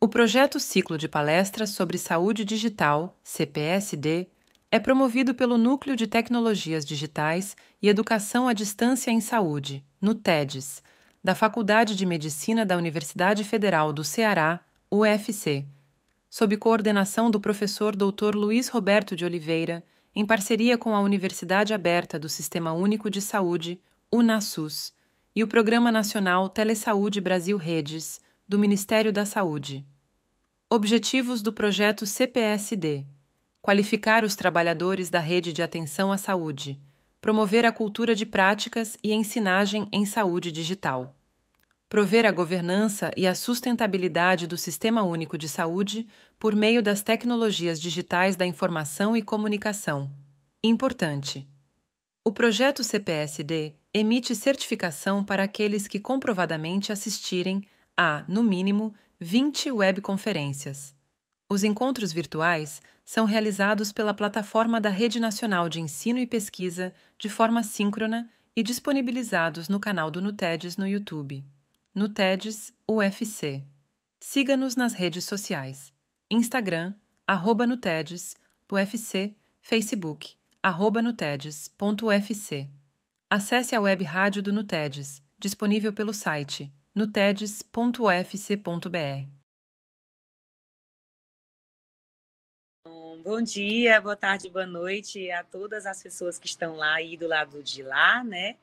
O projeto Ciclo de Palestras sobre Saúde Digital, CPSD, é promovido pelo Núcleo de Tecnologias Digitais e Educação à Distância em Saúde, NUTEDES, da Faculdade de Medicina da Universidade Federal do Ceará, UFC, sob coordenação do professor Dr. Luiz Roberto de Oliveira, em parceria com a Universidade Aberta do Sistema Único de Saúde, UNASUS, e o Programa Nacional Telesaúde Brasil Redes, do Ministério da Saúde. Objetivos do projeto CPSD: qualificar os trabalhadores da rede de atenção à saúde, promover a cultura de práticas e ensinagem em saúde digital, prover a governança e a sustentabilidade do Sistema Único de Saúde por meio das tecnologias digitais da informação e comunicação. Importante: o projeto CPSD emite certificação para aqueles que comprovadamente assistirem a, no mínimo, 20 webconferências. Os encontros virtuais são realizados pela plataforma da Rede Nacional de Ensino e Pesquisa de forma síncrona e disponibilizados no canal do NUTEDES no YouTube. NUTEDES UFC. Siga-nos nas redes sociais: Instagram, @NUTEDES, UFC, Facebook, @nutedes.ufc. Acesse a web rádio do NUTEDES, disponível pelo site nutedes.ufc.br. Bom dia, boa tarde, boa noite a todas as pessoas que estão lá aí do lado de lá, né?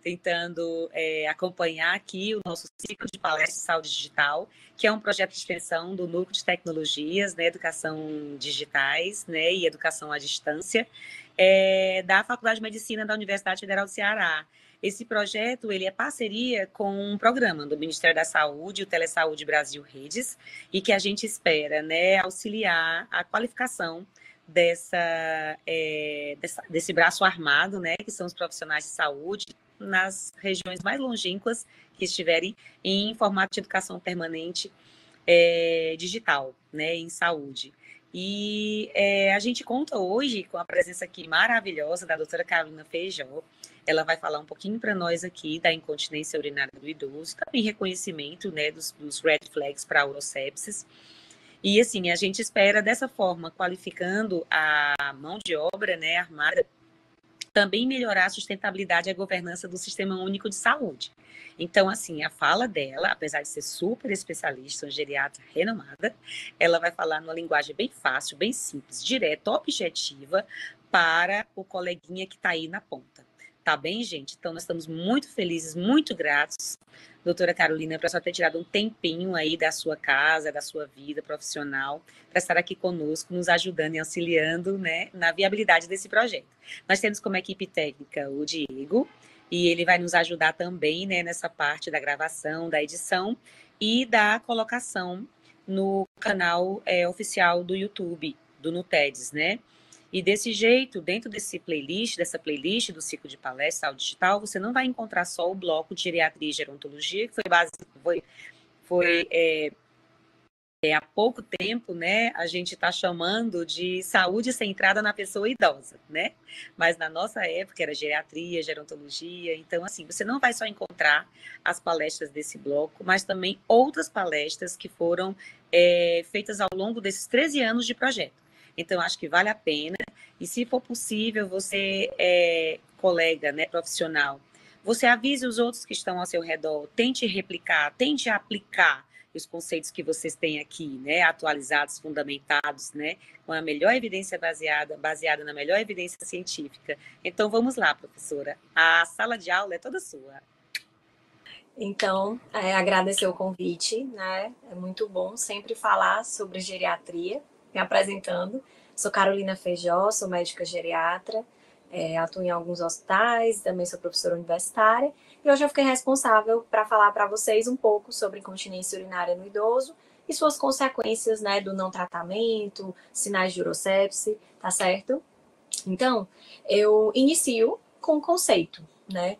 Tentando acompanhar aqui o nosso ciclo de palestras de saúde digital, que é um projeto de extensão do Núcleo de Tecnologias, né, Educação Digitais, né, e Educação à Distância, da Faculdade de Medicina da Universidade Federal do Ceará. Esse projeto ele é parceria com um programa do Ministério da Saúde, o Telesaúde Brasil Redes, e que a gente espera, né, auxiliar a qualificação desse braço armado, né, que são os profissionais de saúde, nas regiões mais longínquas que estiverem em formato de educação permanente digital, né, em saúde. E a gente conta hoje com a presença aqui maravilhosa da doutora Carolina Feijó. Ela vai falar um pouquinho para nós aqui da incontinência urinária do idoso, também reconhecimento, né, dos red flags para a urosepsis. E assim, a gente espera dessa forma, qualificando a mão de obra, né, armada, também melhorar a sustentabilidade e a governança do Sistema Único de Saúde. Então, assim, a fala dela, apesar de ser super especialista, uma geriatra renomada, ela vai falar numa linguagem bem fácil, bem simples, direta, objetiva, para o coleguinha que está aí na ponta. Tá bem, gente? Então, nós estamos muito felizes, muito gratos, doutora Carolina, para só ter tirado um tempinho aí da sua casa, da sua vida profissional, para estar aqui conosco, nos ajudando e auxiliando, né, na viabilidade desse projeto. Nós temos como equipe técnica o Diego, e ele vai nos ajudar também, né, nessa parte da gravação, da edição e da colocação no canal oficial do YouTube, do NUTEDES, né? E desse jeito, dentro dessa playlist do ciclo de palestras saúde digital, você não vai encontrar só o bloco de geriatria e gerontologia, que foi há pouco tempo, né, a gente está chamando de saúde centrada na pessoa idosa, né? Mas na nossa época era geriatria, gerontologia. Então, assim, você não vai só encontrar as palestras desse bloco, mas também outras palestras que foram feitas ao longo desses 13 anos de projeto. Então, acho que vale a pena. E se for possível, você, colega, né, profissional, você avise os outros que estão ao seu redor, tente replicar, tente aplicar os conceitos que vocês têm aqui, né, atualizados, fundamentados, né, com a melhor evidência baseada na melhor evidência científica. Então, vamos lá, professora. A sala de aula é toda sua. Então, agradecer o convite, né? É muito bom sempre falar sobre geriatria. Me apresentando, sou Carolina Feijó, sou médica geriatra, atuo em alguns hospitais, também sou professora universitária, e hoje eu fiquei responsável para falar para vocês um pouco sobre incontinência urinária no idoso e suas consequências, né, do não tratamento, sinais de urosepse, tá certo? Então, eu inicio com um conceito, né?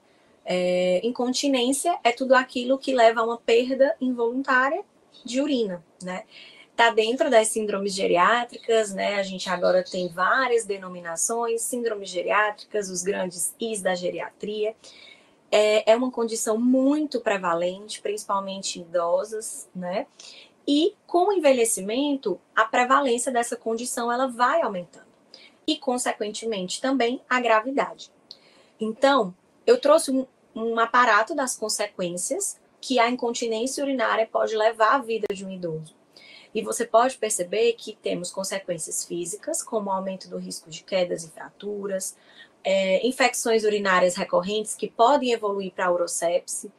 Incontinência é tudo aquilo que leva a uma perda involuntária de urina, né? Está dentro das síndromes geriátricas, né? A gente agora tem várias denominações, síndromes geriátricas, os grandes Is da geriatria. É uma condição muito prevalente, principalmente em idosas, né? E com o envelhecimento, a prevalência dessa condição ela vai aumentando. E, consequentemente, também a gravidade. Então, eu trouxe um aparato das consequências que a incontinência urinária pode levar à vida de um idoso. E você pode perceber que temos consequências físicas, como o aumento do risco de quedas e fraturas, infecções urinárias recorrentes que podem evoluir para a urosepse,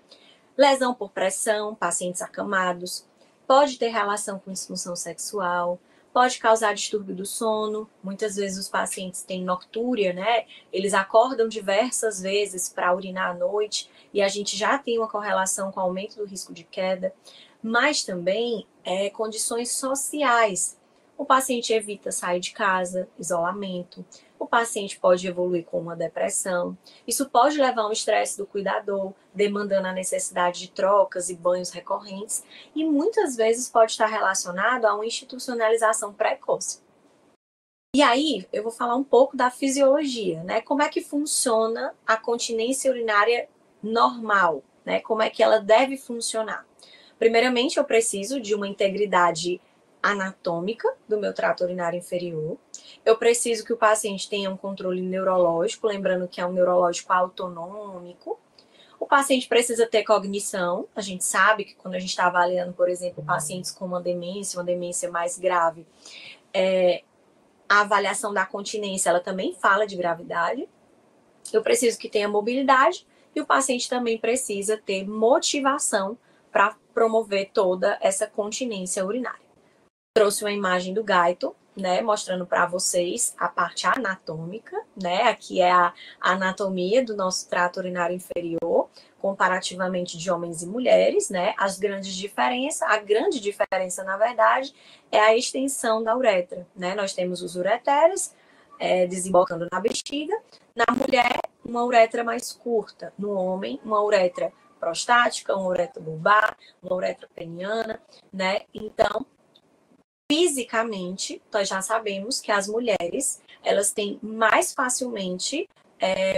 lesão por pressão, pacientes acamados, pode ter relação com disfunção sexual, pode causar distúrbio do sono. Muitas vezes os pacientes têm noctúria, né? Eles acordam diversas vezes para urinar à noite e a gente já tem uma correlação com o aumento do risco de queda, mas também condições sociais. O paciente evita sair de casa, isolamento. O paciente pode evoluir com uma depressão. Isso pode levar a um estresse do cuidador, demandando a necessidade de trocas e banhos recorrentes, e muitas vezes pode estar relacionado a uma institucionalização precoce. E aí, eu vou falar um pouco da fisiologia, né? Como é que funciona a continência urinária normal, né? Como é que ela deve funcionar? Primeiramente, eu preciso de uma integridade anatômica do meu trato urinário inferior. Eu preciso que o paciente tenha um controle neurológico, lembrando que é um neurológico autonômico. O paciente precisa ter cognição. A gente sabe que quando a gente está avaliando, por exemplo, pacientes com uma demência mais grave, a avaliação da continência, ela também fala de gravidade. Eu preciso que tenha mobilidade e o paciente também precisa ter motivação para promover toda essa continência urinária. Trouxe uma imagem do Guyton, né, mostrando para vocês a parte anatômica, né? Aqui é a anatomia do nosso trato urinário inferior, comparativamente de homens e mulheres, né? A grande diferença, na verdade, é a extensão da uretra, né? Nós temos os ureteres desembocando na bexiga. Na mulher, uma uretra mais curta. No homem, uma uretra prostática, uma uretra bulbar, uma uretra peniana, né? Então, fisicamente, nós já sabemos que as mulheres, elas têm mais facilmente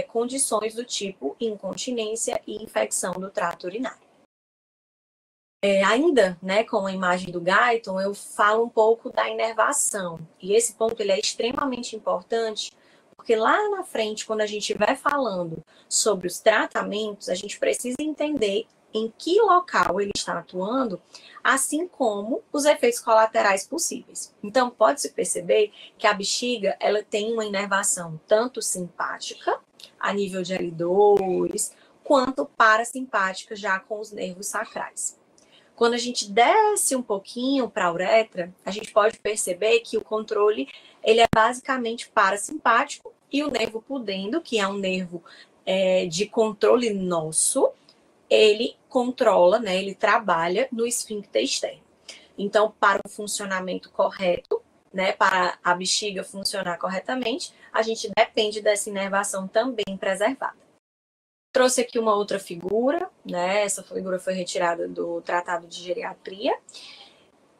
condições do tipo incontinência e infecção do trato urinário. Ainda, né, com a imagem do Guyton, eu falo um pouco da inervação. E esse ponto ele é extremamente importante, porque lá na frente, quando a gente vai falando sobre os tratamentos, a gente precisa entender em que local ele está atuando, assim como os efeitos colaterais possíveis. Então, pode-se perceber que a bexiga ela tem uma inervação tanto simpática, a nível de L2, quanto parasimpática, já com os nervos sacrais. Quando a gente desce um pouquinho para a uretra, a gente pode perceber que o controle ele é basicamente parasimpático e o nervo pudendo, que é um nervo de controle nosso, ele controla, né, ele trabalha no esfíncter externo. Então, para o funcionamento correto, né, para a bexiga funcionar corretamente, a gente depende dessa inervação também preservada. Trouxe aqui uma outra figura, né, essa figura foi retirada do Tratado de Geriatria,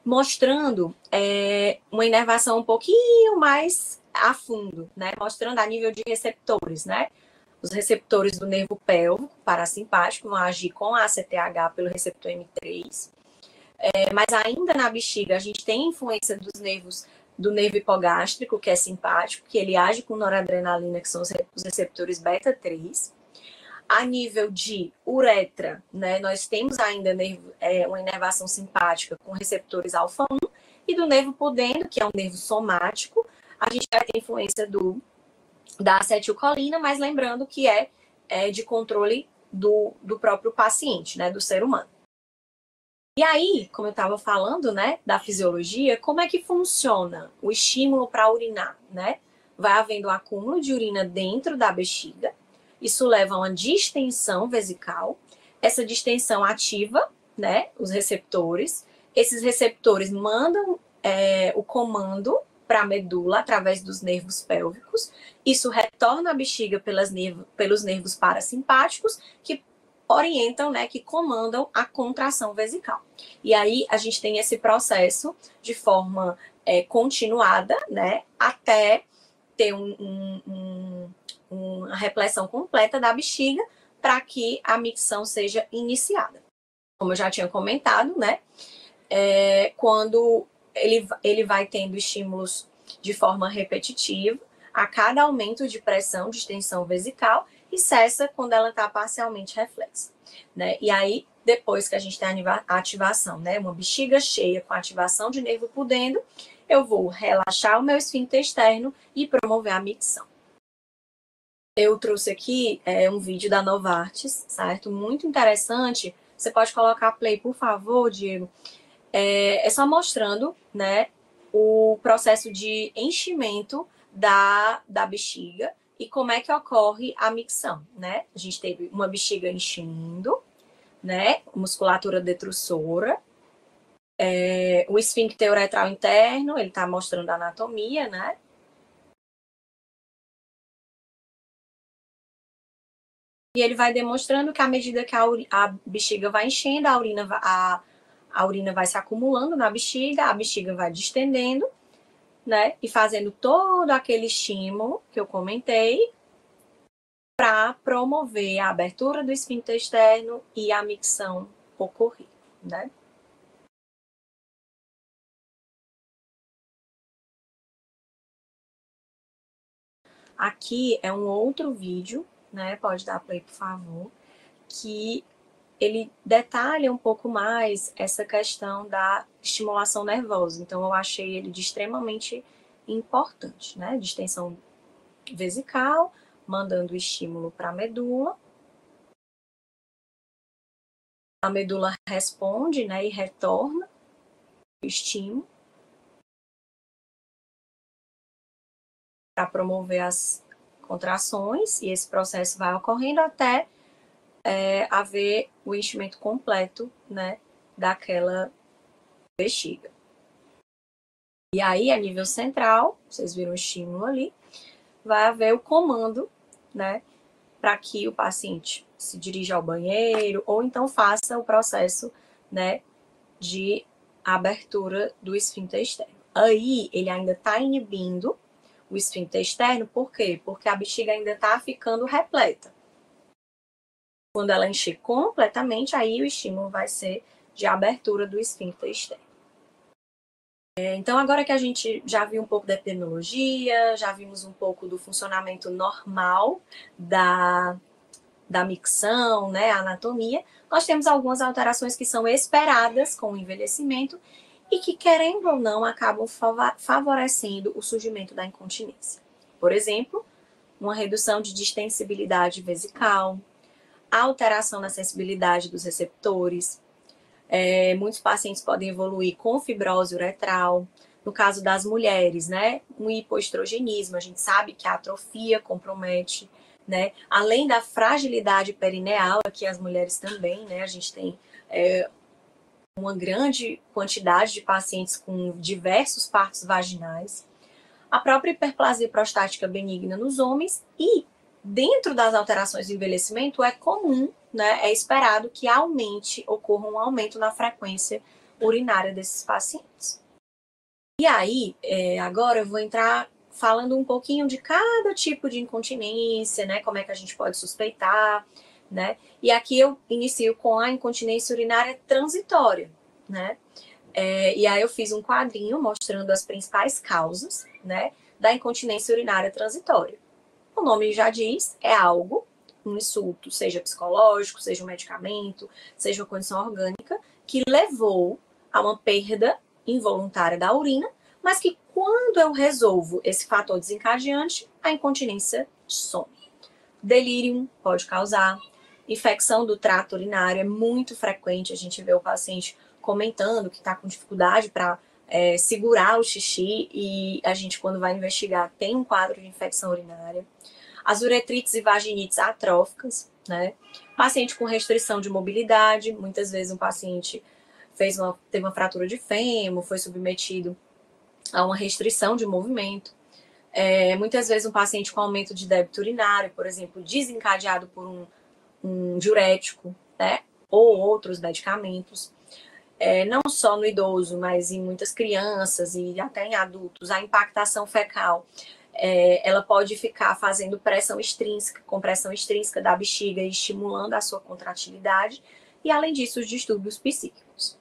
mostrando uma inervação um pouquinho mais a fundo, né, mostrando a nível de receptores, né. Os receptores do nervo pélvico parasimpático vão agir com a ACTH pelo receptor M3. Mas ainda na bexiga, a gente tem influência dos nervos do nervo hipogástrico, que é simpático, que ele age com noradrenalina, que são os receptores beta-3. A nível de uretra, né, nós temos ainda uma inervação simpática com receptores alfa-1, e do nervo pudendo, que é um nervo somático, a gente vai ter influência da acetilcolina, mas lembrando que é de controle do próprio paciente, né, do ser humano. E aí, como eu estava falando, né, da fisiologia, como é que funciona o estímulo para urinar, né? Vai havendo acúmulo de urina dentro da bexiga, isso leva a uma distensão vesical, essa distensão ativa, né, os receptores, esses receptores mandam o comando para a medula através dos nervos pélvicos. Isso retorna à bexiga pelos nervos parasimpáticos que orientam, né, que comandam a contração vesical. E aí a gente tem esse processo de forma continuada, né, até ter uma repressão completa da bexiga para que a micção seja iniciada. Como eu já tinha comentado, né, quando ele vai tendo estímulos de forma repetitiva, a cada aumento de pressão de extensão vesical, e cessa quando ela está parcialmente reflexa, né? E aí, depois que a gente tem a ativação, né, uma bexiga cheia com ativação de nervo pudendo, eu vou relaxar o meu esfíncter externo e promover a micção. Eu trouxe aqui um vídeo da Novartis, certo? Muito interessante. Você pode colocar play, por favor, Diego? É só mostrando, né, o processo de enchimento da bexiga e como é que ocorre a micção, né? A gente teve uma bexiga enchendo, né? Musculatura detrussora. O esfíncter uretral interno, ele tá mostrando a anatomia, né? E ele vai demonstrando que à medida que a bexiga vai enchendo, a urina vai se acumulando na bexiga, a bexiga vai distendendo, né? E fazendo todo aquele estímulo que eu comentei para promover a abertura do esfíncter externo e a micção ocorrer, né? Aqui é um outro vídeo, né? Pode dar play, por favor, que ele detalha um pouco mais essa questão da estimulação nervosa. Então, eu achei ele de extremamente importante, né? Distensão vesical, mandando o estímulo para a medula. A medula responde, né? E retorna o estímulo para promover as contrações, e esse processo vai ocorrendo até haver o enchimento completo, né, daquela bexiga. E aí, a nível central, vocês viram o estímulo ali, vai haver o comando, né, para que o paciente se dirija ao banheiro ou então faça o processo, né, de abertura do esfíncter externo. Aí, ele ainda está inibindo o esfíncter externo, por quê? Porque a bexiga ainda está ficando repleta. Quando ela encher completamente, aí o estímulo vai ser de abertura do esfíncter externo. Então, agora que a gente já viu um pouco da epidemiologia, já vimos um pouco do funcionamento normal da micção, né, a anatomia, nós temos algumas alterações que são esperadas com o envelhecimento e que, querendo ou não, acabam favorecendo o surgimento da incontinência. Por exemplo, uma redução de distensibilidade vesical, alteração na sensibilidade dos receptores. Muitos pacientes podem evoluir com fibrose uretral. No caso das mulheres, né, um hipoestrogenismo, a gente sabe que a atrofia compromete, né, além da fragilidade perineal, aqui as mulheres também, né, a gente tem uma grande quantidade de pacientes com diversos partos vaginais, a própria hiperplasia prostática benigna nos homens e, dentro das alterações do envelhecimento, é comum, né, é esperado que ocorra um aumento na frequência urinária desses pacientes. E aí, agora eu vou entrar falando um pouquinho de cada tipo de incontinência, né, como é que a gente pode suspeitar, né, e aqui eu inicio com a incontinência urinária transitória, né, e aí eu fiz um quadrinho mostrando as principais causas, né, da incontinência urinária transitória. O nome já diz, é algo, um insulto, seja psicológico, seja um medicamento, seja uma condição orgânica, que levou a uma perda involuntária da urina, mas que quando eu resolvo esse fator desencadeante, a incontinência some. Delírio pode causar, infecção do trato urinário é muito frequente, a gente vê o paciente comentando que está com dificuldade para segurar o xixi e a gente, quando vai investigar, tem um quadro de infecção urinária. As uretrites e vaginites atróficas, né? Paciente com restrição de mobilidade, muitas vezes um paciente teve uma fratura de fêmur, foi submetido a uma restrição de movimento. Muitas vezes um paciente com aumento de débito urinário, por exemplo, desencadeado por um diurético, né? Ou outros medicamentos. Não só no idoso, mas em muitas crianças e até em adultos, a impactação fecal, ela pode ficar fazendo compressão extrínseca da bexiga e estimulando a sua contratilidade, e além disso, os distúrbios psíquicos.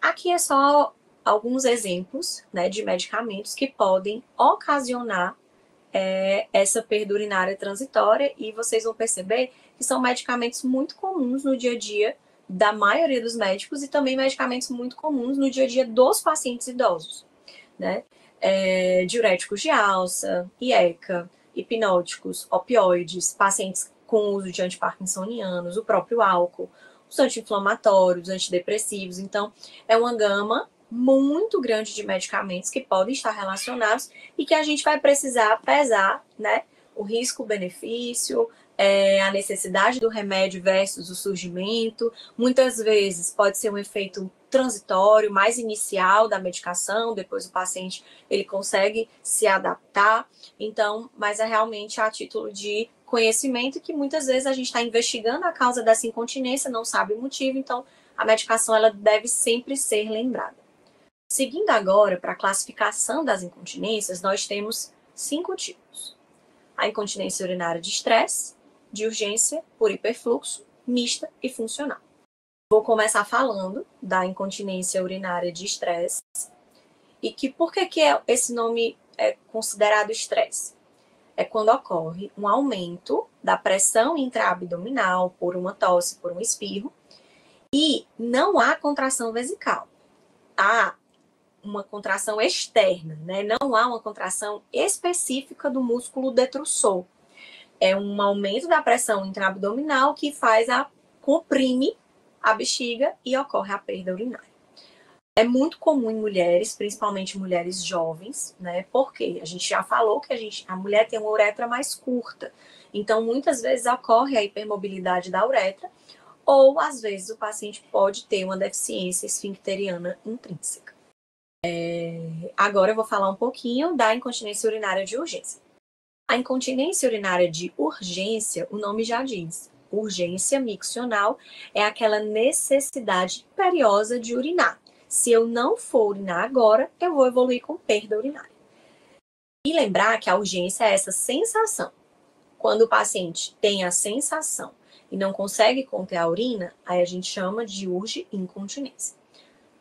Aqui é só alguns exemplos, né, de medicamentos que podem ocasionar essa perda urinária transitória, e vocês vão perceber que são medicamentos muito comuns no dia a dia da maioria dos médicos e também medicamentos muito comuns no dia a dia dos pacientes idosos, né? Diuréticos de alça, IECA, hipnóticos, opioides, pacientes com uso de antiparkinsonianos, o próprio álcool, os anti-inflamatórios, antidepressivos. Então, é uma gama muito grande de medicamentos que podem estar relacionados e que a gente vai precisar pesar, né, o risco-benefício, a necessidade do remédio versus o surgimento. Muitas vezes pode ser um efeito transitório, mais inicial da medicação, depois o paciente ele consegue se adaptar. Então, mas é realmente a título de conhecimento que muitas vezes a gente está investigando a causa dessa incontinência, não sabe o motivo, então a medicação ela deve sempre ser lembrada. Seguindo agora para a classificação das incontinências, nós temos 5 tipos. A incontinência urinária de estresse, de urgência, por hiperfluxo, mista e funcional. Vou começar falando da incontinência urinária de estresse. E que por que esse nome é considerado estresse? É quando ocorre um aumento da pressão intraabdominal por uma tosse, por um espirro, e não há contração vesical. Há uma contração externa, né? Não há uma contração específica do músculo detrusor. É um aumento da pressão intraabdominal que comprime a bexiga e ocorre a perda urinária. É muito comum em mulheres, principalmente mulheres jovens, né? Porque a gente já falou que a mulher tem uma uretra mais curta. Então, muitas vezes ocorre a hipermobilidade da uretra, ou às vezes o paciente pode ter uma deficiência esfincteriana intrínseca. Agora eu vou falar um pouquinho da incontinência urinária de urgência. A incontinência urinária de urgência, o nome já diz, urgência miccional é aquela necessidade imperiosa de urinar. Se eu não for urinar agora, eu vou evoluir com perda urinária. E lembrar que a urgência é essa sensação. Quando o paciente tem a sensação e não consegue conter a urina, aí a gente chama de urge-incontinência.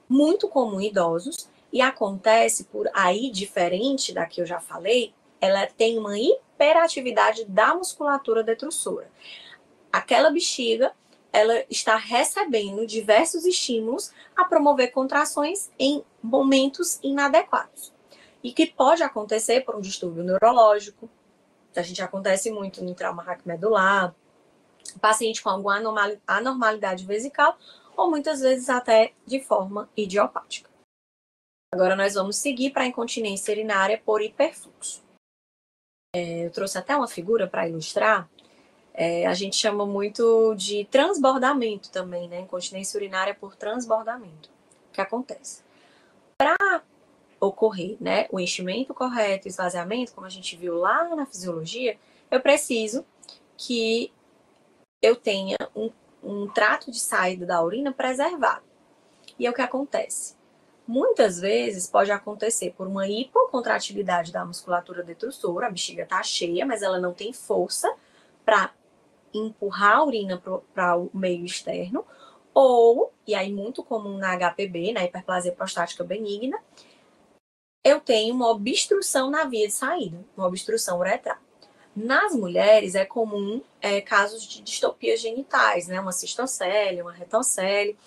Muito comum em idosos, e acontece por aí, diferente da que eu já falei, ela tem uma hiperatividade da musculatura detrussora. Aquela bexiga, ela está recebendo diversos estímulos a promover contrações em momentos inadequados. E que pode acontecer por um distúrbio neurológico, a gente acontece muito no trauma raquimedular, paciente com alguma anormalidade vesical, ou muitas vezes até de forma idiopática. Agora nós vamos seguir para a incontinência urinária por hiperfluxo. Eu trouxe até uma figura para ilustrar. A gente chama muito de transbordamento também, né? Incontinência urinária por transbordamento. O que acontece? Para ocorrer, né, o enchimento correto, o esvaziamento, como a gente viu lá na fisiologia, eu preciso que eu tenha um trato de saída da urina preservado. E é o que acontece? Muitas vezes pode acontecer por uma hipocontratividade da musculatura detrussora, a bexiga está cheia, mas ela não tem força para empurrar a urina para o meio externo, ou, e aí muito comum na HPB, na hiperplasia prostática benigna, eu tenho uma obstrução na via de saída, uma obstrução uretral. Nas mulheres é comum casos de distopias genitais, né? Uma cistocele, uma retocele,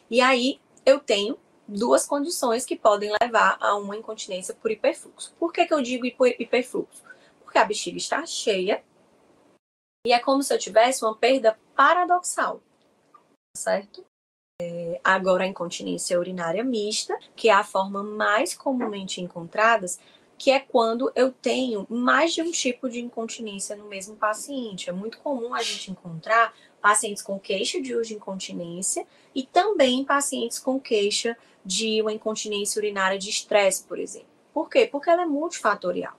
e aí eu tenho duas condições que podem levar a uma incontinência por hiperfluxo. Por que eu digo hiperfluxo? Porque a bexiga está cheia e é como se eu tivesse uma perda paradoxal, certo? Agora, a incontinência urinária mista, que é a forma mais comumente encontrada, que é quando eu tenho mais de um tipo de incontinência no mesmo paciente. É muito comum a gente encontrar pacientes com queixa de urge-incontinência e também pacientes com queixa de uma incontinência urinária de estresse, por exemplo. Por quê? Porque ela é multifatorial.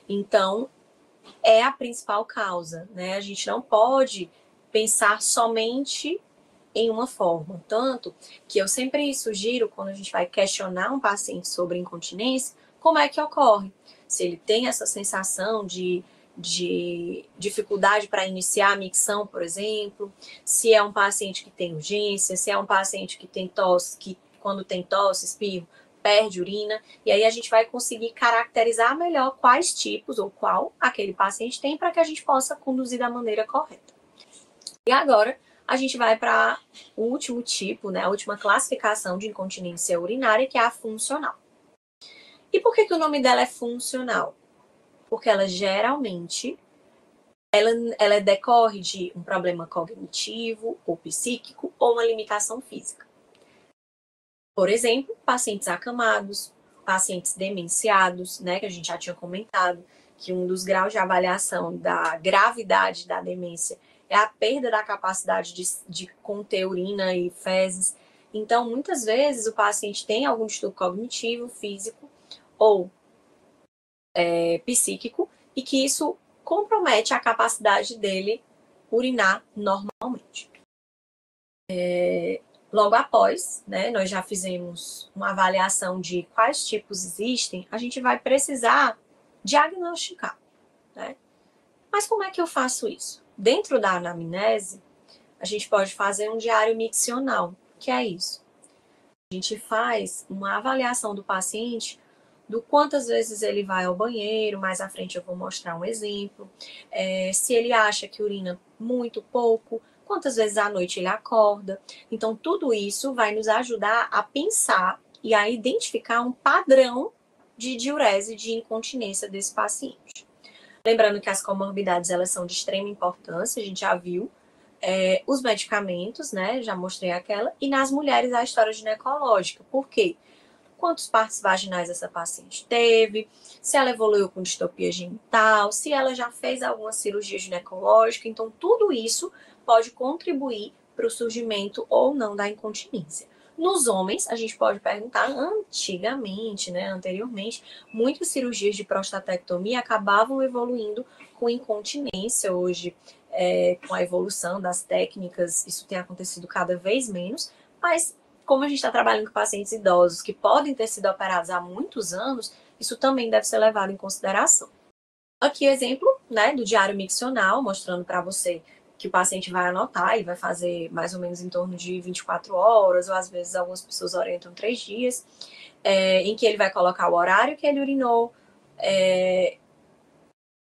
Então, é a principal causa, né? A gente não pode pensar somente em uma forma. Tanto que eu sempre sugiro, quando a gente vai questionar um paciente sobre incontinência, como é que ocorre? Se ele tem essa sensação de dificuldade para iniciar a micção, por exemplo, se é um paciente que tem urgência, se é um paciente que tem tosse, que quando tem tosse, espirro, perde urina, e aí a gente vai conseguir caracterizar melhor quais tipos ou qual aquele paciente tem para que a gente possa conduzir da maneira correta. E agora a gente vai para o último tipo, né, a última classificação de incontinência urinária, que é a funcional. E por que o nome dela é funcional? Porque ela geralmente ela decorre de um problema cognitivo ou psíquico ou uma limitação física. Por exemplo, pacientes acamados, pacientes demenciados, né, que a gente já tinha comentado, que um dos graus de avaliação da gravidade da demência é a perda da capacidade de conter urina e fezes. Então, muitas vezes, o paciente tem algum distúrbio cognitivo, físico ou psíquico, e que isso compromete a capacidade dele urinar normalmente. Logo após, né, nós já fizemos uma avaliação de quais tipos existem, a gente vai precisar diagnosticar, né? Mas como é que eu faço isso? Dentro da anamnese, a gente pode fazer um diário miccional. O que é isso? A gente faz uma avaliação do paciente do quantas vezes ele vai ao banheiro, mais à frente eu vou mostrar um exemplo, se ele acha que urina muito pouco, quantas vezes à noite ele acorda. Então, tudo isso vai nos ajudar a pensar e a identificar um padrão de diurese, de incontinência desse paciente. Lembrando que as comorbidades, elas são de extrema importância, a gente já viu. Os medicamentos, né, já mostrei aquela, e nas mulheres a história ginecológica. Por quê? Quantos partos vaginais essa paciente teve, se ela evoluiu com distopia genital, se ela já fez alguma cirurgia ginecológica. Então, tudo isso pode contribuir para o surgimento ou não da incontinência. Nos homens, a gente pode perguntar, antigamente, né, anteriormente, muitas cirurgias de prostatectomia acabavam evoluindo com incontinência. Hoje, com a evolução das técnicas, isso tem acontecido cada vez menos, mas como a gente está trabalhando com pacientes idosos que podem ter sido operados há muitos anos, isso também deve ser levado em consideração. Aqui o exemplo, né, do diário miccional, mostrando para você que o paciente vai anotar e vai fazer mais ou menos em torno de 24 horas, ou às vezes algumas pessoas orientam 3 dias, em que ele vai colocar o horário que ele urinou,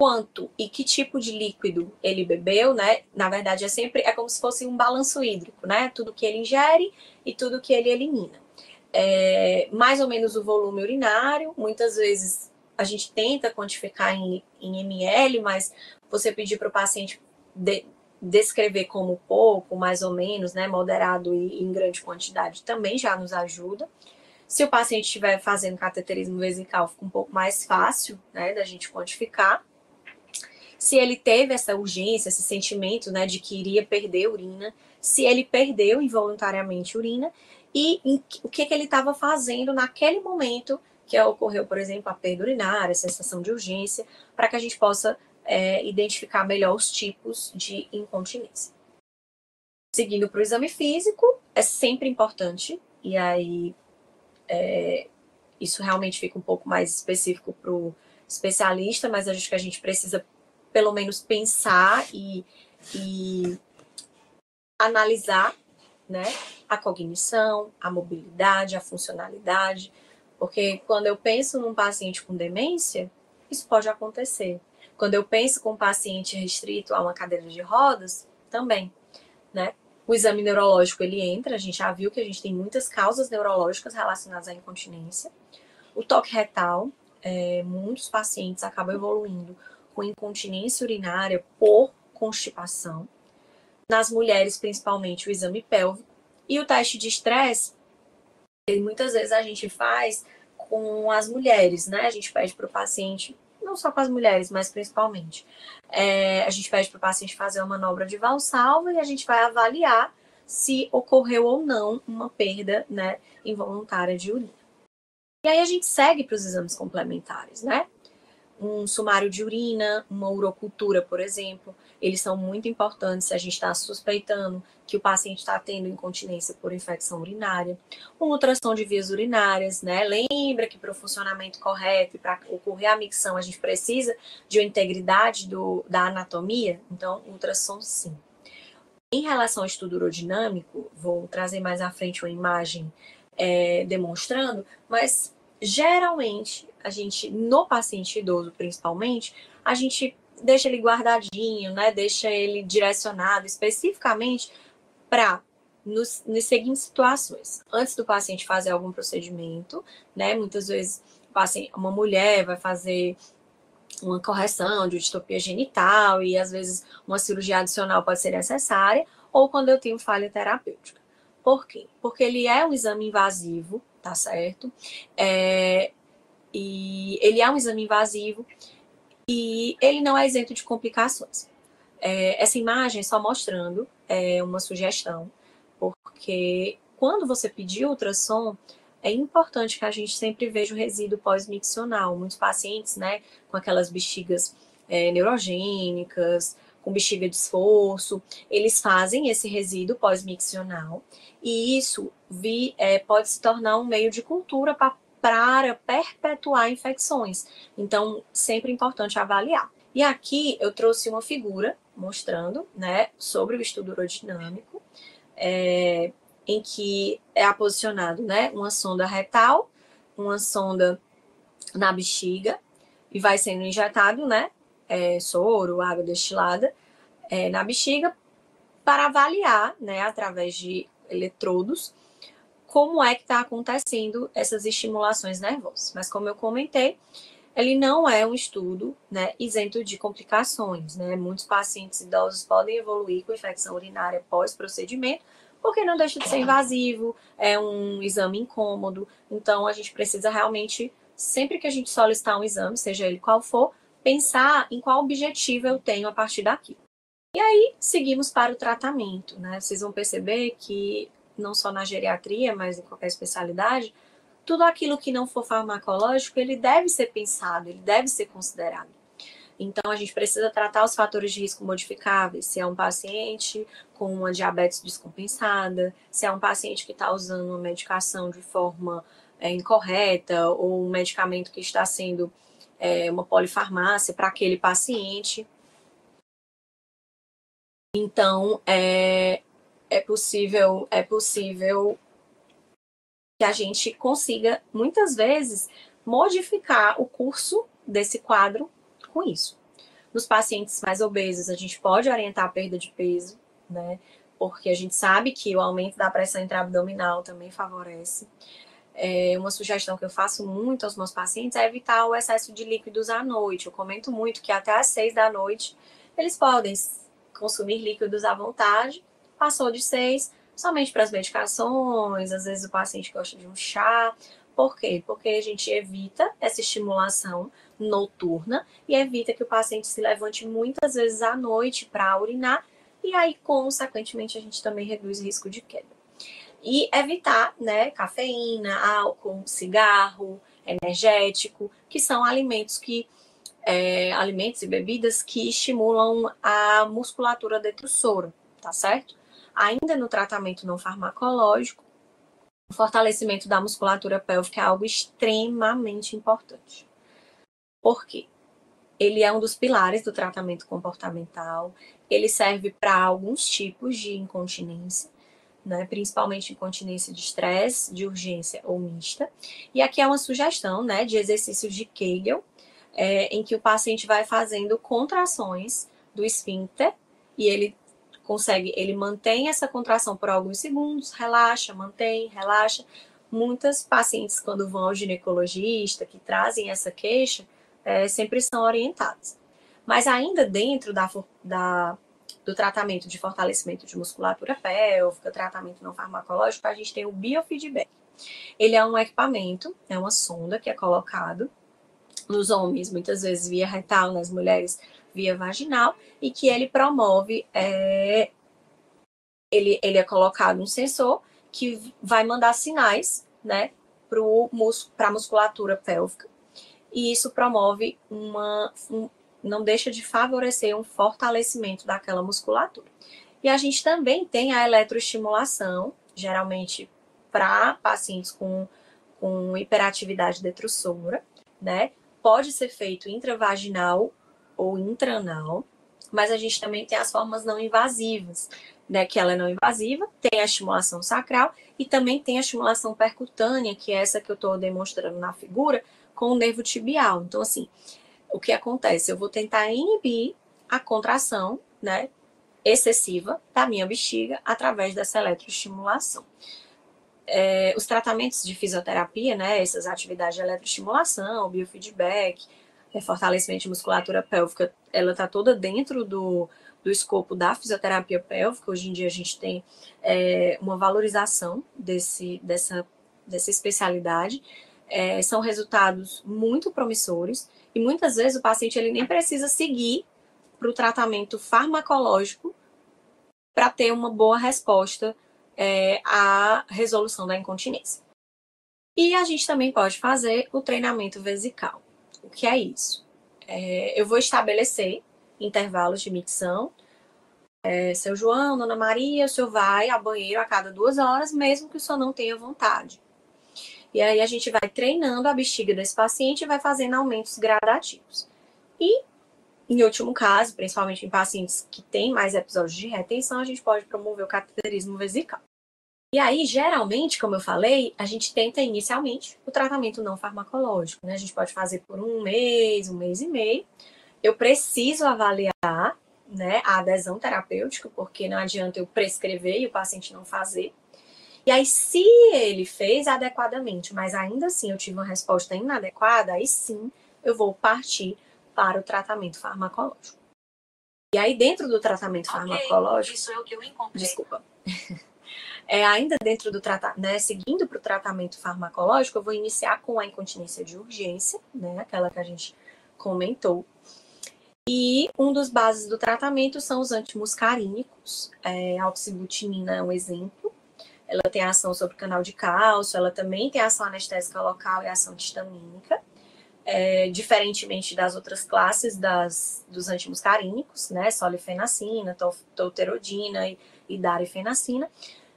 quanto e que tipo de líquido ele bebeu, né? Na verdade, é como se fosse um balanço hídrico, né? Tudo que ele ingere e tudo que ele elimina. Mais ou menos o volume urinário. Muitas vezes a gente tenta quantificar em ml, mas você pedir para o paciente descrever como pouco, mais ou menos, né? Moderado e em grande quantidade também já nos ajuda. Se o paciente estiver fazendo cateterismo vesical, fica um pouco mais fácil, né, da gente quantificar. Se ele teve essa urgência, esse sentimento, né, de que iria perder urina, se ele perdeu involuntariamente urina e o que ele estava fazendo naquele momento que ocorreu, por exemplo, a perda urinária, a sensação de urgência, para que a gente possa identificar melhor os tipos de incontinência. Seguindo para o exame físico, é sempre importante, e aí isso realmente fica um pouco mais específico para o especialista, mas acho que a gente precisa pelo menos pensar e analisar, né, a cognição, a mobilidade, a funcionalidade, porque quando eu penso num paciente com demência, isso pode acontecer. Quando eu penso com um paciente restrito a uma cadeira de rodas, também, né? O exame neurológico, ele entra, a gente já viu que a gente tem muitas causas neurológicas relacionadas à incontinência. O toque retal, muitos pacientes acabam evoluindo com incontinência urinária por constipação. Nas mulheres, principalmente, o exame pélvico. E o teste de estresse, muitas vezes a gente faz com as mulheres, né? A gente pede para o paciente, não só com as mulheres, mas principalmente, a gente pede para o paciente fazer uma manobra de Valsalva e a gente vai avaliar se ocorreu ou não uma perda, né, involuntária de urina. E aí a gente segue para os exames complementares, né? Um sumário de urina, uma urocultura, por exemplo, eles são muito importantes se a gente está suspeitando que o paciente está tendo incontinência por infecção urinária. Uma ultrassom de vias urinárias, né? Lembra que para o funcionamento correto e para ocorrer a micção a gente precisa de uma integridade da anatomia? Então, ultrassom sim. Em relação ao estudo urodinâmico, vou trazer mais à frente uma imagem demonstrando, mas geralmente a gente, no paciente idoso principalmente, a gente deixa ele guardadinho, né? Deixa ele direcionado especificamente para nos seguintes situações. Antes do paciente fazer algum procedimento, né? Muitas vezes uma mulher vai fazer uma correção de distopia genital e às vezes uma cirurgia adicional pode ser necessária, ou quando eu tenho falha terapêutica. Por quê? Porque ele é um exame invasivo, tá certo? E ele é um exame invasivo e ele não é isento de complicações. Essa imagem só mostrando uma sugestão, porque quando você pedir ultrassom, é importante que a gente sempre veja o resíduo pós-miccional. Muitos pacientes, né, com aquelas bexigas neurogênicas, com bexiga de esforço, eles fazem esse resíduo pós-miccional e isso pode se tornar um meio de cultura para perpetuar infecções. Então, sempre é importante avaliar. E aqui eu trouxe uma figura mostrando, né, sobre o estudo urodinâmico, em que é aposicionado, né, uma sonda retal, uma sonda na bexiga, e vai sendo injetado, né, soro, água destilada, na bexiga, para avaliar, né, através de eletrodos, como é que está acontecendo essas estimulações nervosas. Mas como eu comentei, ele não é um estudo, né, isento de complicações, né? Muitos pacientes idosos podem evoluir com infecção urinária pós-procedimento, porque não deixa de ser invasivo, é um exame incômodo. Então, a gente precisa realmente, sempre que a gente solicitar um exame, seja ele qual for, pensar em qual objetivo eu tenho a partir daqui. E aí, seguimos para o tratamento, né? Vocês vão perceber que, não só na geriatria, mas em qualquer especialidade, tudo aquilo que não for farmacológico, ele deve ser pensado, ele deve ser considerado. Então, a gente precisa tratar os fatores de risco modificáveis, se é um paciente com uma diabetes descompensada, se é um paciente que está usando uma medicação de forma incorreta, ou um medicamento que está sendo uma polifarmácia para aquele paciente. Então, é possível que a gente consiga, muitas vezes, modificar o curso desse quadro com isso. Nos pacientes mais obesos, a gente pode orientar a perda de peso, né? Porque a gente sabe que o aumento da pressão intraabdominal também favorece. Uma sugestão que eu faço muito aos meus pacientes é evitar o excesso de líquidos à noite. Eu comento muito que até às 6 da noite eles podem consumir líquidos à vontade. Passou de 6, somente para as medicações, às vezes o paciente gosta de um chá. Por quê? Porque a gente evita essa estimulação noturna e evita que o paciente se levante muitas vezes à noite para urinar e aí, consequentemente, a gente também reduz o risco de queda. E evitar, né, cafeína, álcool, cigarro, energético, que são alimentos e bebidas que estimulam a musculatura detrusora, tá certo? Ainda no tratamento não farmacológico, o fortalecimento da musculatura pélvica é algo extremamente importante. Por quê? Ele é um dos pilares do tratamento comportamental, ele serve para alguns tipos de incontinência, né, principalmente incontinência de estresse, de urgência ou mista. E aqui é uma sugestão, né, de exercícios de Kegel, em que o paciente vai fazendo contrações do esfíncter e ele mantém essa contração por alguns segundos, relaxa, mantém, relaxa. Muitas pacientes, quando vão ao ginecologista, que trazem essa queixa, sempre são orientadas. Mas ainda dentro do tratamento de fortalecimento de musculatura pélvica, tratamento não farmacológico, a gente tem o biofeedback. Ele é um equipamento, é uma sonda que é colocado nos homens, muitas vezes via retal, nas mulheres via vaginal, e que ele promove, ele é colocado um sensor que vai mandar sinais, né, para a musculatura pélvica, e isso promove não deixa de favorecer um fortalecimento daquela musculatura. E a gente também tem a eletroestimulação, geralmente para pacientes com hiperatividade detrusora, né? Pode ser feito intravaginal ou intranal, mas a gente também tem as formas não invasivas, né? Que ela é não invasiva, tem a estimulação sacral e também tem a estimulação percutânea, que é essa que eu estou demonstrando na figura, com o nervo tibial. Então, assim, o que acontece? Eu vou tentar inibir a contração, né, excessiva da minha bexiga através dessa eletroestimulação. Os tratamentos de fisioterapia, né, essas atividades de eletroestimulação, biofeedback, fortalecimento de musculatura pélvica, ela está toda dentro do escopo da fisioterapia pélvica. Hoje em dia a gente tem uma valorização dessa especialidade. São resultados muito promissores e muitas vezes o paciente ele nem precisa seguir para o tratamento farmacológico para ter uma boa resposta à resolução da incontinência. E a gente também pode fazer o treinamento vesical. O que é isso? Eu vou estabelecer intervalos de micção. Seu João, Dona Maria, o senhor vai ao banheiro a cada 2 horas, mesmo que o senhor não tenha vontade. E aí a gente vai treinando a bexiga desse paciente e vai fazendo aumentos gradativos. E, em último caso, principalmente em pacientes que têm mais episódios de retenção, a gente pode promover o cateterismo vesical. E aí, geralmente, como eu falei, a gente tenta inicialmente o tratamento não farmacológico, né? A gente pode fazer por 1 mês e meio. Eu preciso avaliar, né, a adesão terapêutica, porque não adianta eu prescrever e o paciente não fazer. E aí, se ele fez adequadamente, mas ainda assim eu tive uma resposta inadequada, aí sim eu vou partir para o tratamento farmacológico. E aí, dentro do tratamento farmacológico... Isso é o que eu encontrei. Desculpa. Ainda dentro do tratamento, né, seguindo para o tratamento farmacológico, eu vou iniciar com a incontinência de urgência, né, aquela que a gente comentou. E um dos bases do tratamento são os antimuscarínicos. A oxibutinina é um exemplo. Ela tem ação sobre o canal de cálcio, ela também tem ação anestésica local e ação antistamínica. Diferentemente das outras classes dos antimuscarínicos, né, solifenacina, tolterodina e darifenacina.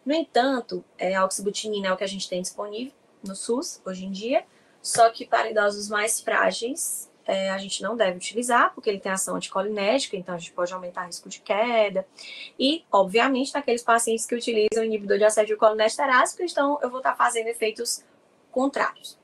No entanto, a oxibutinina é o que a gente tem disponível no SUS hoje em dia, só que para idosos mais frágeis a gente não deve utilizar, porque ele tem ação anticolinética, então a gente pode aumentar o risco de queda. E, obviamente, naqueles pacientes que utilizam inibidor de acetilcolinesterase, então eu vou estar fazendo efeitos contrários.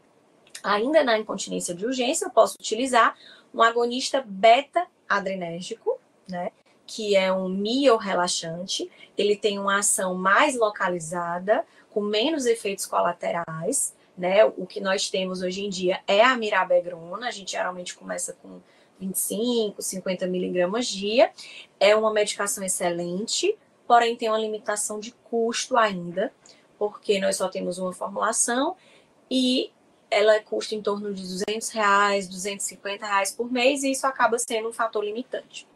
Ainda na incontinência de urgência, eu posso utilizar um agonista beta-adrenérgico, né, que é um miorrelaxante. Ele tem uma ação mais localizada, com menos efeitos colaterais, né? O que nós temos hoje em dia é a mirabegrona. A gente geralmente começa com 25, 50 miligramas dia. É uma medicação excelente, porém tem uma limitação de custo ainda, porque nós só temos uma formulação e ela custa em torno de R$200, R$250 por mês, e isso acaba sendo um fator limitante.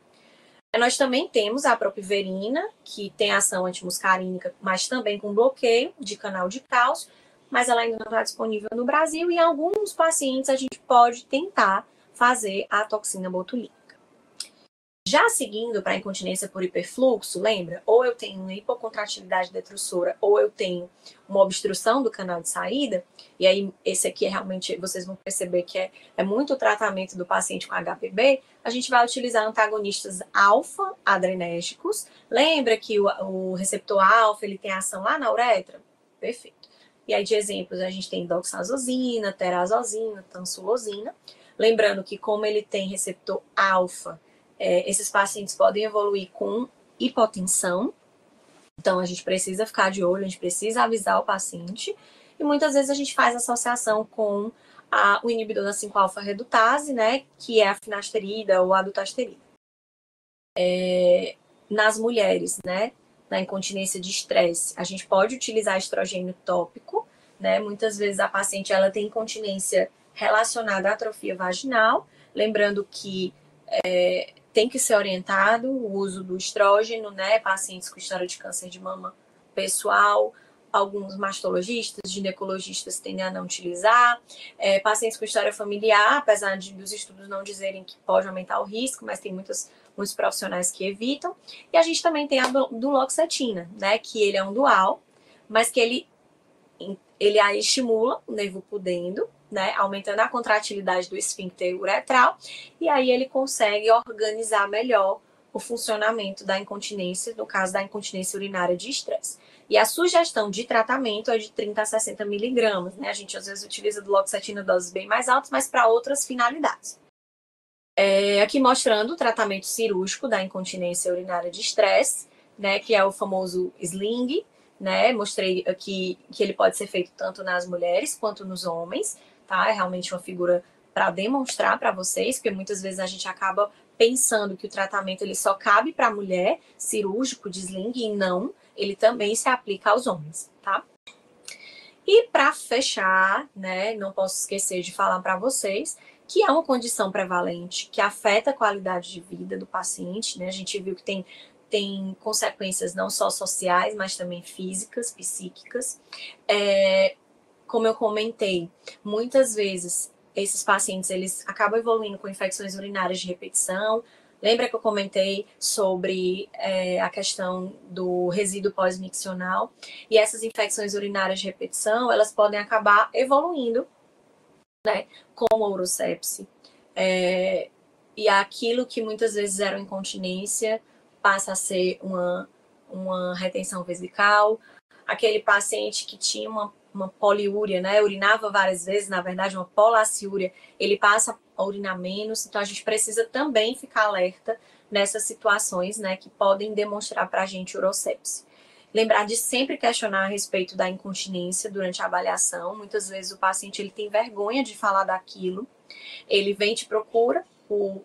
Nós também temos a propiverina, que tem ação antimuscarínica, mas também com bloqueio de canal de cálcio, mas ela ainda não está disponível no Brasil, e em alguns pacientes a gente pode tentar fazer a toxina botulínica. Já seguindo para a incontinência por hiperfluxo, lembra? Ou eu tenho uma hipocontratilidade detrusora, ou eu tenho uma obstrução do canal de saída, e aí esse aqui realmente, vocês vão perceber que é muito tratamento do paciente com HPB, a gente vai utilizar antagonistas alfa-adrenérgicos. Lembra que o receptor alfa, ele tem ação lá na uretra? Perfeito. E aí de exemplos, a gente tem doxazosina, terazosina, tansulosina. Lembrando que como ele tem receptor alfa, esses pacientes podem evoluir com hipotensão, então a gente precisa ficar de olho, a gente precisa avisar o paciente, e muitas vezes a gente faz associação com o inibidor da 5-alfa-redutase, né, que é a finasterida ou a dutasterida. Nas mulheres, né, na incontinência de estresse, a gente pode utilizar estrogênio tópico, né, muitas vezes a paciente ela tem incontinência relacionada à atrofia vaginal, lembrando que tem que ser orientado o uso do estrógeno, né? Pacientes com história de câncer de mama pessoal, alguns mastologistas, ginecologistas tendem a não utilizar. Pacientes com história familiar, apesar dos estudos não dizerem que pode aumentar o risco, mas tem muitos profissionais que evitam. E a gente também tem a duloxetina, né? Que ele é um dual, mas que ele aí estimula o nervo pudendo, né, aumentando a contratilidade do esfíncter uretral, e aí ele consegue organizar melhor o funcionamento da incontinência, no caso da incontinência urinária de estresse. E a sugestão de tratamento é de 30 a 60 miligramas, né? A gente às vezes utiliza duloxetina doses bem mais altas, mas para outras finalidades. Aqui mostrando o tratamento cirúrgico da incontinência urinária de estresse, né? Que é o famoso sling, né? Mostrei aqui que ele pode ser feito tanto nas mulheres quanto nos homens, tá? É realmente uma figura para demonstrar para vocês, porque muitas vezes a gente acaba pensando que o tratamento ele só cabe para a mulher, cirúrgico de sling, e não, ele também se aplica aos homens, tá? E para fechar, né, não posso esquecer de falar para vocês que é uma condição prevalente que afeta a qualidade de vida do paciente, né? A gente viu que tem consequências não só sociais, mas também físicas, psíquicas. Como eu comentei, muitas vezes esses pacientes eles acabam evoluindo com infecções urinárias de repetição. Lembra que eu comentei sobre a questão do resíduo pós-miccional? E essas infecções urinárias de repetição, elas podem acabar evoluindo, né, com a urosepse. E aquilo que muitas vezes era uma incontinência passa a ser uma retenção vesical. Aquele paciente que tinha uma poliúria, né, urinava várias vezes, na verdade, uma polaciúria, ele passa a urinar menos. Então, a gente precisa também ficar alerta nessas situações, né, que podem demonstrar para a gente urosepse. Lembrar de sempre questionar a respeito da incontinência durante a avaliação. Muitas vezes o paciente ele tem vergonha de falar daquilo. Ele vem te procura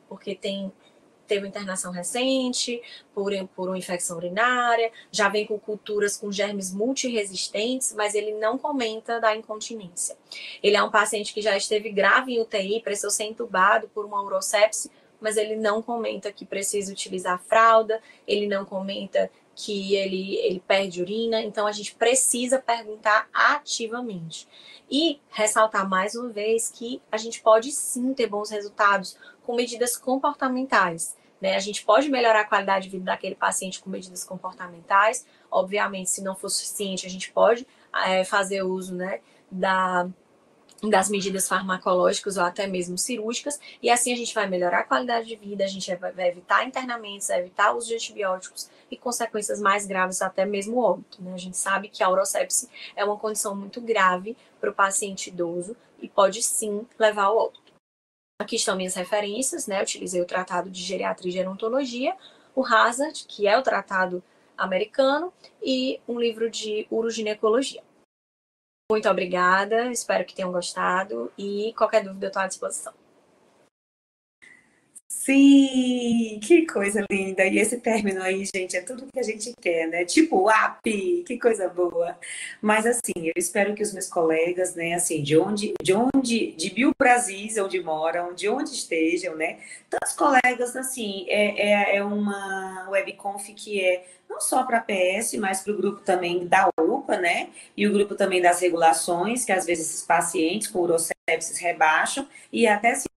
porque teve uma internação recente, por uma infecção urinária, já vem com culturas com germes multiresistentes, mas ele não comenta da incontinência. Ele é um paciente que já esteve grave em UTI, precisou ser entubado por uma urosepse, mas ele não comenta que precisa utilizar fralda, ele não comenta que ele perde urina, então a gente precisa perguntar ativamente. E ressaltar mais uma vez que a gente pode sim ter bons resultados com medidas comportamentais, né? A gente pode melhorar a qualidade de vida daquele paciente com medidas comportamentais. Obviamente, se não for suficiente, a gente pode fazer uso, né, das medidas farmacológicas ou até mesmo cirúrgicas, e assim a gente vai melhorar a qualidade de vida, a gente vai evitar internamentos, vai evitar o uso de antibióticos e consequências mais graves, até mesmo óbito, né? A gente sabe que a urosepse é uma condição muito grave para o paciente idoso e pode sim levar ao óbito. Aqui estão minhas referências, né? Eu utilizei o Tratado de Geriatria e Gerontologia, o Hazard, que é o tratado americano, e um livro de uroginecologia. Muito obrigada, espero que tenham gostado e qualquer dúvida eu estou à disposição. Sim, que coisa linda. E esse término aí, gente, é tudo que a gente quer, né? Tipo, app, que coisa boa. Mas assim, eu espero que os meus colegas, né, assim, de mil Brasis, onde moram, de onde estejam, né? Tantos colegas, assim, é uma webconf que é não só para a PS, mas para o grupo também da UPA, né? E o grupo também das regulações, que às vezes esses pacientes com urosepsis rebaixam e até se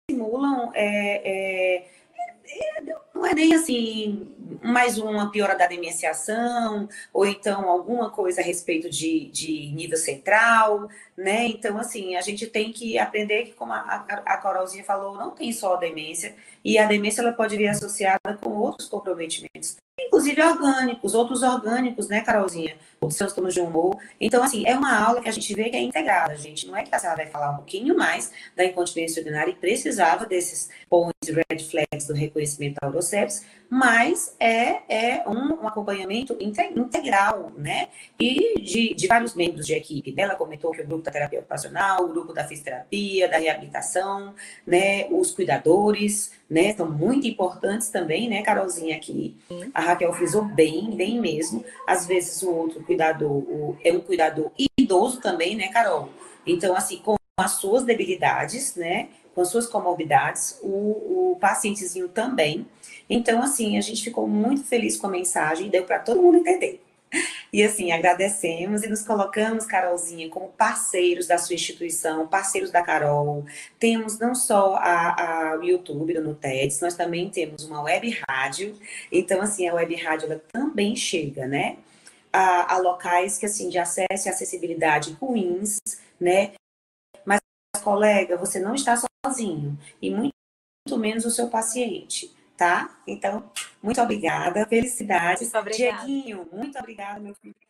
simulam, não é nem assim, mais uma piora da demienciação, ou então alguma coisa a respeito de nível central, né? Então, assim, a gente tem que aprender que, como a Carolzinha falou, não tem só a demência, e a demência ela pode vir associada com outros comprometimentos, inclusive orgânicos, outros orgânicos, né, Carolzinha? Outros transtornos de humor. Então, assim, é uma aula que a gente vê que é integrada, gente. Não é que a senhora vai falar um pouquinho mais da incontinência urinária e precisava desses pontos red flags do reconhecimento da urosepsis, mas é um acompanhamento integral, né? E de vários membros de equipe. Ela comentou que o grupo da terapia ocupacional, o grupo da fisioterapia, da reabilitação, né? Os cuidadores, né? São muito importantes também, né, Carolzinha, aqui. A Raquel frisou bem mesmo. Às vezes o outro cuidador é um cuidador idoso também, né, Carol? Então, assim, com as suas debilidades, né? Com as suas comorbidades, o pacientezinho também. Então, assim, a gente ficou muito feliz com a mensagem, deu para todo mundo entender. E assim, agradecemos e nos colocamos, Carolzinha, como parceiros da sua instituição, parceiros da Carol. Temos não só o YouTube do NUTEDS, nós também temos uma web rádio. Então, assim, a web rádio ela também chega, né? A locais que, assim, de acesso e acessibilidade ruins, né? Mas, colega, você não está sozinho. E muito menos o seu paciente. tá? Então, muito obrigada, felicidades. Muito obrigada. Dieguinho, muito obrigada, meu filho.